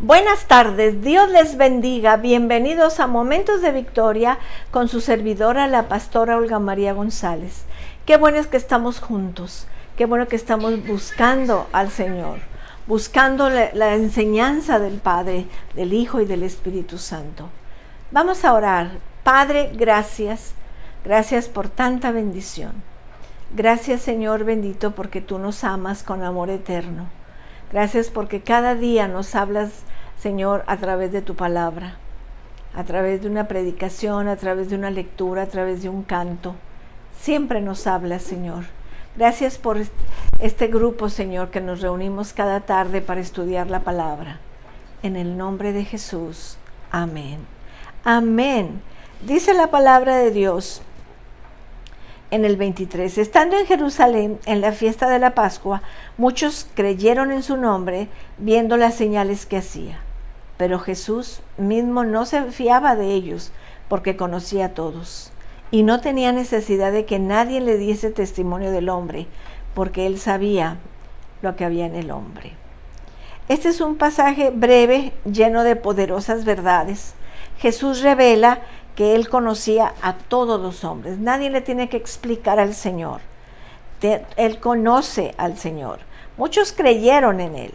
Buenas tardes, Dios les bendiga, bienvenidos a Momentos de Victoria con su servidora, la pastora Olga María González. Qué bueno es que estamos juntos, qué bueno que estamos buscando al Señor, buscando la enseñanza del Padre, del Hijo y del Espíritu Santo. Vamos a orar. Padre, gracias por tanta bendición. Gracias, Señor bendito, porque tú nos amas con amor eterno. Gracias porque cada día nos hablas, Señor, a través de tu palabra, a través de una predicación, a través de una lectura, a través de un canto. Siempre nos hablas, Señor. Gracias por este grupo, Señor, que nos reunimos cada tarde para estudiar la palabra. En el nombre de Jesús. Amén. Amén. Dice la palabra de Dios en el 23, estando en Jerusalén en la fiesta de la Pascua, muchos creyeron en su nombre, viendo las señales que hacía. Pero Jesús mismo no se fiaba de ellos, porque conocía a todos, y no tenía necesidad de que nadie le diese testimonio del hombre, porque él sabía lo que había en el hombre. Este es un pasaje breve, lleno de poderosas verdades. Jesús revela que él conocía a todos los hombres. Nadie le tiene que explicar al Señor. Él conoce al Señor. Muchos creyeron en él,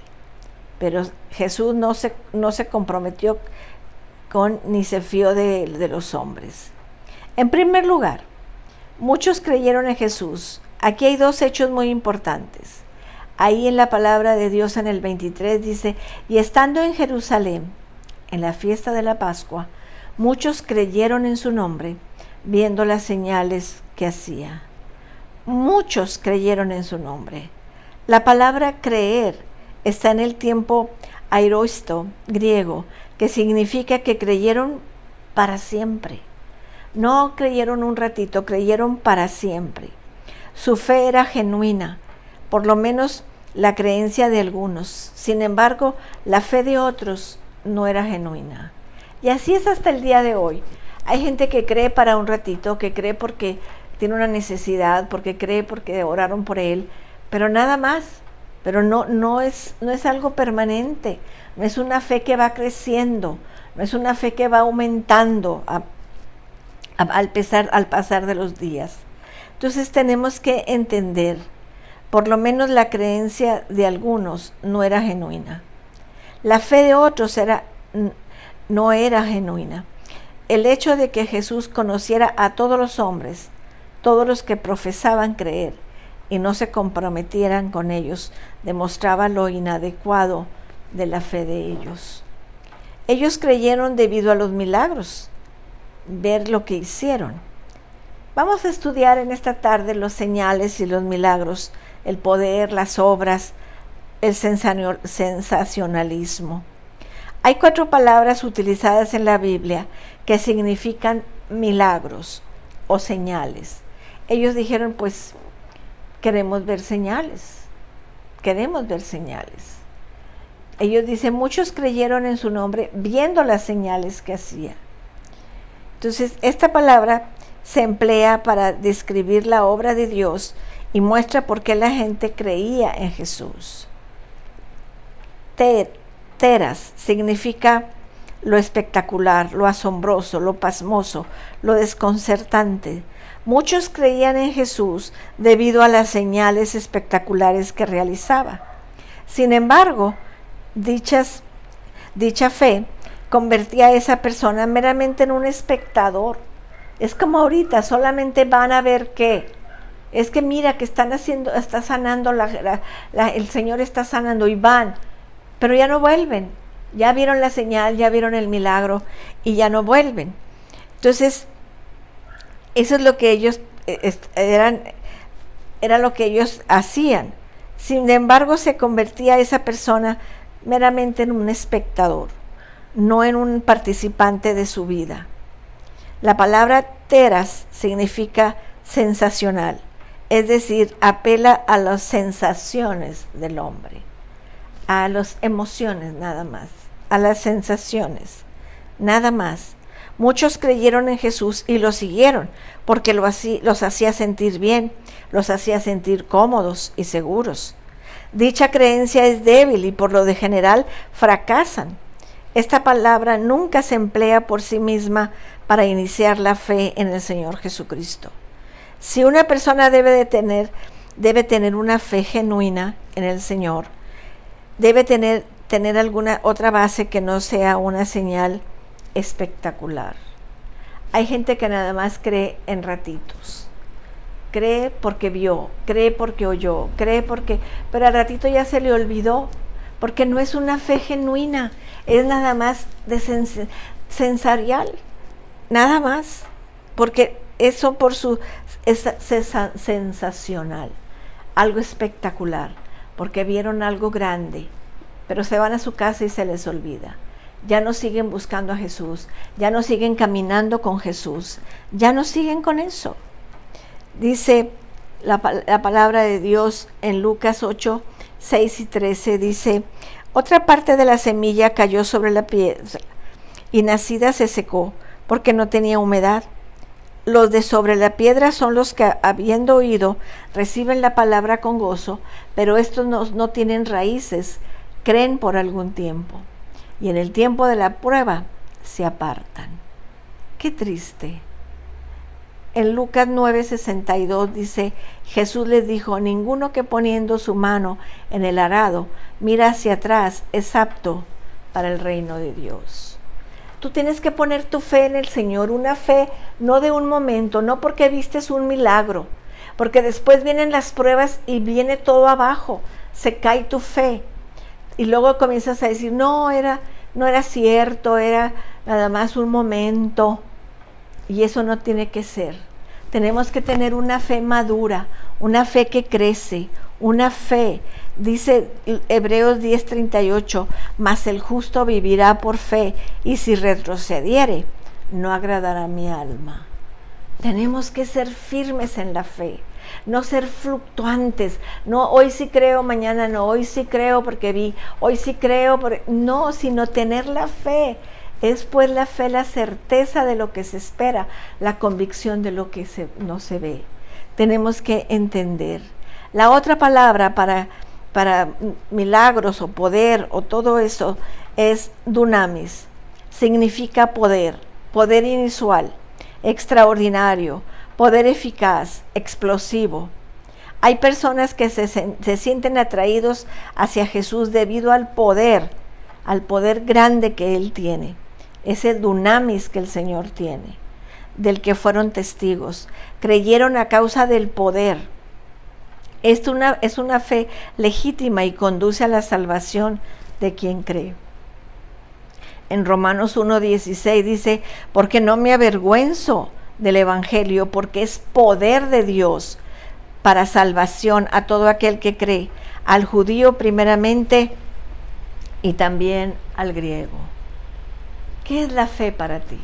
pero Jesús no se comprometió ni se fió de los hombres. En primer lugar, muchos creyeron en Jesús. Aquí hay dos hechos muy importantes. Ahí en la palabra de Dios en el 23 dice, y estando en Jerusalén, en la fiesta de la Pascua, muchos creyeron en su nombre, viendo las señales que hacía. Muchos creyeron en su nombre. La palabra creer está en el tiempo airoisto griego, que significa que creyeron para siempre. No creyeron un ratito, creyeron para siempre. Su fe era genuina, por lo menos la creencia de algunos. Sin embargo, la fe de otros no era genuina. Y así es hasta el día de hoy. Hay gente que cree para un ratito, que cree porque tiene una necesidad, porque cree porque oraron por él, pero nada más. Pero no es algo permanente, no es una fe que va creciendo, no es una fe que va aumentando al pasar de los días. Entonces tenemos que entender, por lo menos la creencia de algunos no era genuina. La fe de otros no era genuina. El hecho de que Jesús conociera a todos los hombres, todos los que profesaban creer y no se comprometieran con ellos, demostraba lo inadecuado de la fe de ellos. Ellos creyeron debido a los milagros, ver lo que hicieron. Vamos a estudiar en esta tarde los señales y los milagros, el poder, las obras, el sensacionalismo. Hay 4 palabras utilizadas en la Biblia que significan milagros o señales. Ellos dijeron, pues, queremos ver señales. Ellos dicen, muchos creyeron en su nombre viendo las señales que hacía. Entonces, esta palabra se emplea para describir la obra de Dios y muestra por qué la gente creía en Jesús. Teras significa lo espectacular, lo asombroso, lo pasmoso, lo desconcertante. Muchos creían en Jesús debido a las señales espectaculares que realizaba. Sin embargo, dicha fe convertía a esa persona meramente en un espectador. Es como ahorita, solamente van a ver qué. Es que mira que está sanando, el Señor está sanando y van. Pero ya no vuelven, ya vieron la señal, ya vieron el milagro y ya no vuelven. Entonces, eso es lo que ellos era lo que ellos hacían. Sin embargo, se convertía esa persona meramente en un espectador, no en un participante de su vida. La palabra teras significa sensacional, es decir, apela a las sensaciones del hombre. A las emociones nada más, a las sensaciones, nada más. Muchos creyeron en Jesús y lo siguieron porque los hacía sentir bien, los hacía sentir cómodos y seguros. Dicha creencia es débil y por lo de general fracasan. Esta palabra nunca se emplea por sí misma para iniciar la fe en el Señor Jesucristo. Si una persona debe tener una fe genuina en el Señor, debe tener alguna otra base que no sea una señal espectacular. Hay gente que nada más cree en ratitos. Cree porque vio, cree porque oyó, pero al ratito ya se le olvidó, porque no es una fe genuina, es nada más sensorial, nada más, porque eso es sensacional, algo espectacular, porque vieron algo grande, pero se van a su casa y se les olvida. Ya no siguen buscando a Jesús, ya no siguen caminando con Jesús, ya no siguen con eso. Dice la palabra de Dios en Lucas 8, 6 y 13, dice: otra parte de la semilla cayó sobre la piedra y nacida se secó porque no tenía humedad. Los de sobre la piedra son los que, habiendo oído, reciben la palabra con gozo, pero estos no tienen raíces, creen por algún tiempo, y en el tiempo de la prueba se apartan. Qué triste. En Lucas 9:62 dice: Jesús les dijo: ninguno que poniendo su mano en el arado mira hacia atrás es apto para el reino de Dios. Tú tienes que poner tu fe en el Señor, una fe no de un momento, no porque vistes un milagro, porque después vienen las pruebas y viene todo abajo, se cae tu fe y luego comienzas a decir: no era cierto, era nada más un momento. Y eso no tiene que ser. Tenemos que tener una fe madura, una fe que crece, una fe. Dice Hebreos 10:38, mas el justo vivirá por fe, y si retrocediere, no agradará mi alma. Tenemos que ser firmes en la fe, no ser fluctuantes. No, hoy sí creo, mañana no, hoy sí creo porque vi, hoy sí creo, no, sino tener la fe. Es pues la fe la certeza de lo que se espera, la convicción de lo que no se ve. Tenemos que entender. La otra palabra para milagros o poder o todo eso es dunamis. Significa poder inusual, extraordinario, poder eficaz, explosivo. Hay personas que se sienten atraídos hacia Jesús debido al poder grande que Él tiene. Ese dunamis que el Señor tiene, del que fueron testigos, creyeron a causa del poder. Esto es una fe legítima y conduce a la salvación de quien cree. En Romanos 1:16 dice: porque no me avergüenzo del Evangelio, porque es poder de Dios para salvación a todo aquel que cree, al judío primeramente y también al griego. ¿Qué es la fe para ti?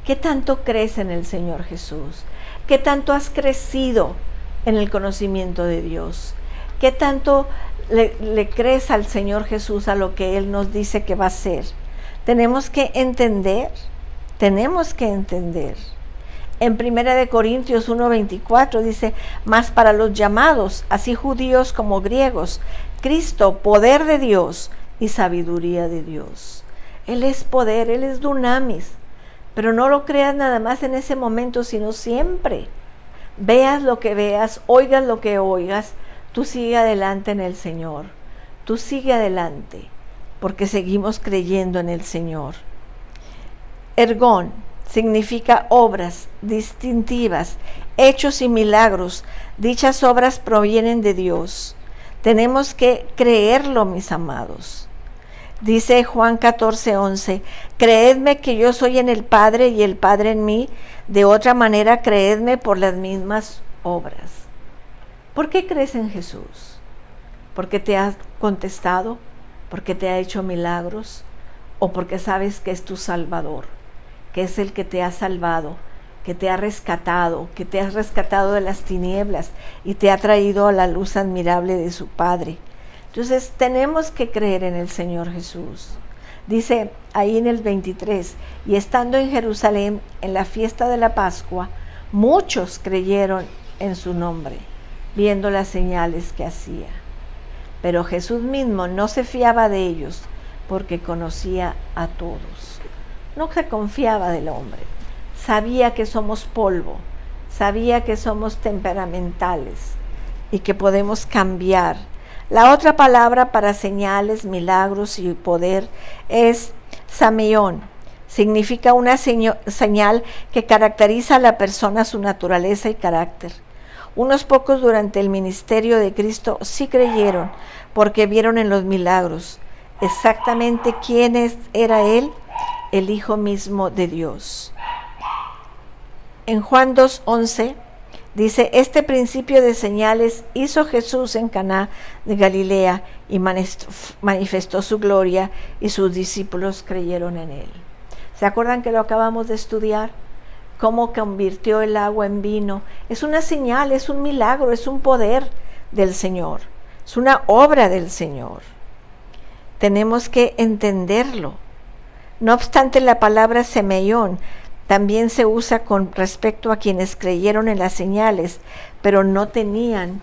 ¿Qué tanto crees en el Señor Jesús? ¿Qué tanto has crecido en el conocimiento de Dios? ¿Qué tanto le crees al Señor Jesús, a lo que Él nos dice que va a hacer? Tenemos que entender. En 1 Corintios 1:24 dice: mas para los llamados, así judíos como griegos, Cristo, poder de Dios y sabiduría de Dios. Él es poder, Él es dunamis, pero no lo creas nada más en ese momento, sino siempre. Veas lo que veas, oigas lo que oigas, tú sigue adelante en el Señor. Tú sigue adelante, porque seguimos creyendo en el Señor. Ergón significa obras distintivas, hechos y milagros. Dichas obras provienen de Dios. Tenemos que creerlo, mis amados. Dice Juan 14:11: creedme que yo soy en el Padre y el Padre en mí, de otra manera creedme por las mismas obras. ¿Por qué crees en Jesús? ¿Porque te ha contestado? ¿Porque te ha hecho milagros? ¿O porque sabes que es tu Salvador? Que es el que te ha salvado, que te ha rescatado, que te has rescatado de las tinieblas y te ha traído a la luz admirable de su Padre. Entonces tenemos que creer en el Señor Jesús. Dice ahí en el 23: y estando en Jerusalén en la fiesta de la Pascua, muchos creyeron en su nombre, viendo las señales que hacía. Pero Jesús mismo no se fiaba de ellos, porque conocía a todos. No se confiaba del hombre. Sabía que somos polvo, sabía que somos temperamentales y que podemos cambiar. La otra palabra para señales, milagros y poder es sameón. Significa una señal que caracteriza a la persona, su naturaleza y carácter. Unos pocos durante el ministerio de Cristo sí creyeron porque vieron en los milagros exactamente quién era Él, el Hijo mismo de Dios. En Juan 2:11 dice, este principio de señales hizo Jesús en Caná de Galilea y manifestó su gloria y sus discípulos creyeron en Él. ¿Se acuerdan que lo acabamos de estudiar? Cómo convirtió el agua en vino. Es una señal, es un milagro, es un poder del Señor. Es una obra del Señor. Tenemos que entenderlo. No obstante, la palabra semeión también se usa con respecto a quienes creyeron en las señales, pero no tenían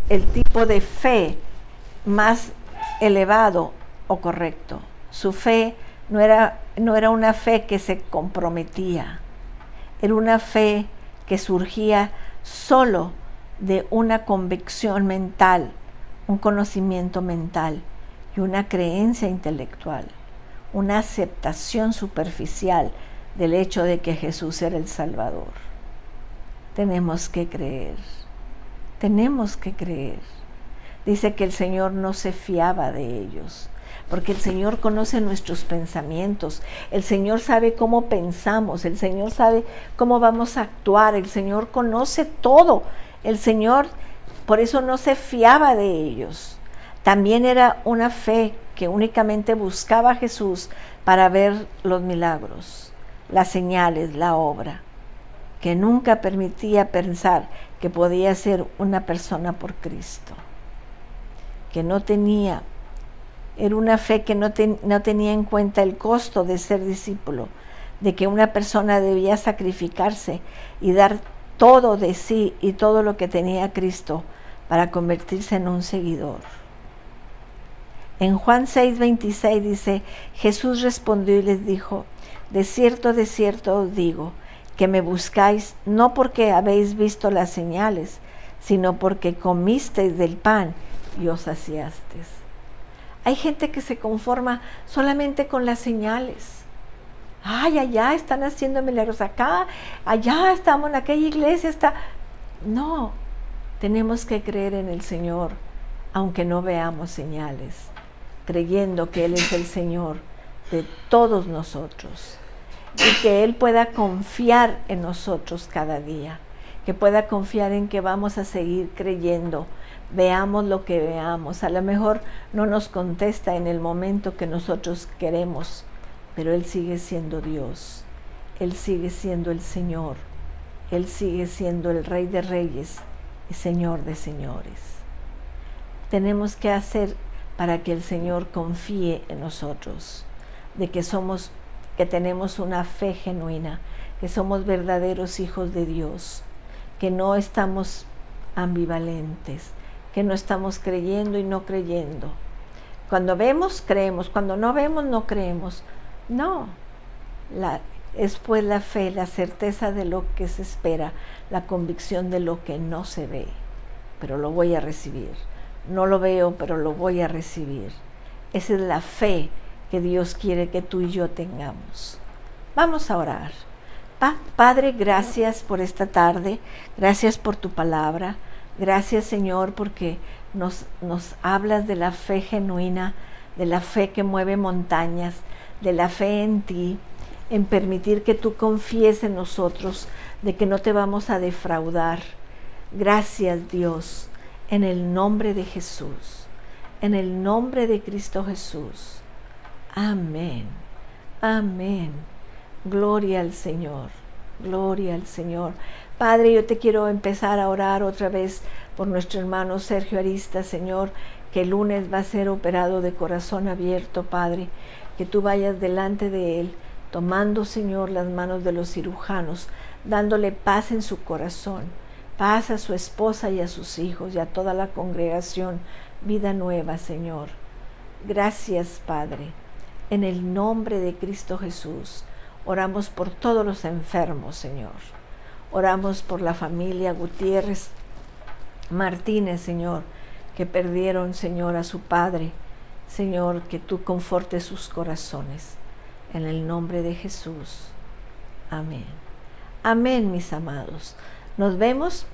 el tipo de fe más elevado o correcto. Su fe no era una fe que se comprometía, era una fe que surgía solo de una convicción mental, un conocimiento mental y una creencia intelectual, una aceptación superficial del hecho de que Jesús era el Salvador. Tenemos que creer, tenemos que creer. Dice que el Señor no se fiaba de ellos, porque el Señor conoce nuestros pensamientos, el Señor sabe cómo pensamos, el Señor sabe cómo vamos a actuar, el Señor conoce todo, el Señor por eso no se fiaba de ellos. También era una fe que únicamente buscaba a Jesús para ver los milagros, las señales, la obra, que nunca permitía pensar que podía ser una persona por Cristo, que no tenía. Era una fe que no tenía en cuenta el costo de ser discípulo, de que una persona debía sacrificarse y dar todo de sí y todo lo que tenía Cristo para convertirse en un seguidor. En Juan 6:26 dice, Jesús respondió y les dijo, de cierto os digo, que me buscáis no porque habéis visto las señales, sino porque comisteis del pan y os saciasteis. Hay gente que se conforma solamente con las señales. Ay, allá están haciendo milagros, acá, allá estamos en aquella iglesia, está. No, tenemos que creer en el Señor, aunque no veamos señales, creyendo que Él es el Señor de todos nosotros y que Él pueda confiar en nosotros cada día, que pueda confiar en que vamos a seguir creyendo. Veamos lo que veamos, a lo mejor no nos contesta en el momento que nosotros queremos, pero Él sigue siendo Dios, Él sigue siendo el Señor, Él sigue siendo el Rey de Reyes y Señor de Señores. Tenemos que hacer para que el Señor confíe en nosotros, de que tenemos una fe genuina, que somos verdaderos hijos de Dios, que no estamos ambivalentes, que no estamos creyendo y no creyendo. Cuando vemos, creemos. Cuando no vemos, no creemos. No. Es pues la fe, la certeza de lo que se espera, la convicción de lo que no se ve. Pero lo voy a recibir. No lo veo, pero lo voy a recibir. Esa es la fe que Dios quiere que tú y yo tengamos. Vamos a orar. Padre, gracias por esta tarde. Gracias por tu palabra. Gracias, Señor, porque nos hablas de la fe genuina, de la fe que mueve montañas, de la fe en ti, en permitir que tú confíes en nosotros, de que no te vamos a defraudar. Gracias, Dios, en el nombre de Jesús, en el nombre de Cristo Jesús. Amén. Amén. Gloria al Señor. Gloria al Señor. Padre, yo te quiero empezar a orar otra vez por nuestro hermano Sergio Arista, Señor, que el lunes va a ser operado de corazón abierto, Padre, que tú vayas delante de él, tomando, Señor, las manos de los cirujanos, dándole paz en su corazón, paz a su esposa y a sus hijos y a toda la congregación, vida nueva, Señor. Gracias, Padre. En el nombre de Cristo Jesús, oramos por todos los enfermos, Señor. Oramos por la familia Gutiérrez Martínez, Señor, que perdieron, Señor, a su padre. Señor, que tú confortes sus corazones. En el nombre de Jesús. Amén. Amén, mis amados. Nos vemos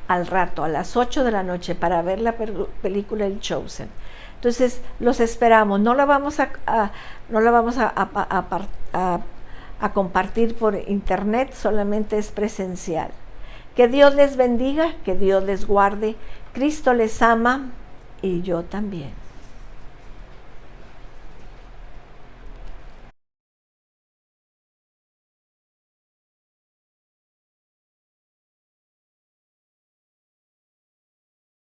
al rato, a las 8 de la noche, para ver la película El Chosen. Entonces, los esperamos. No la vamos a compartir por internet, solamente es presencial. Que Dios les bendiga, que Dios les guarde. Cristo les ama y yo también.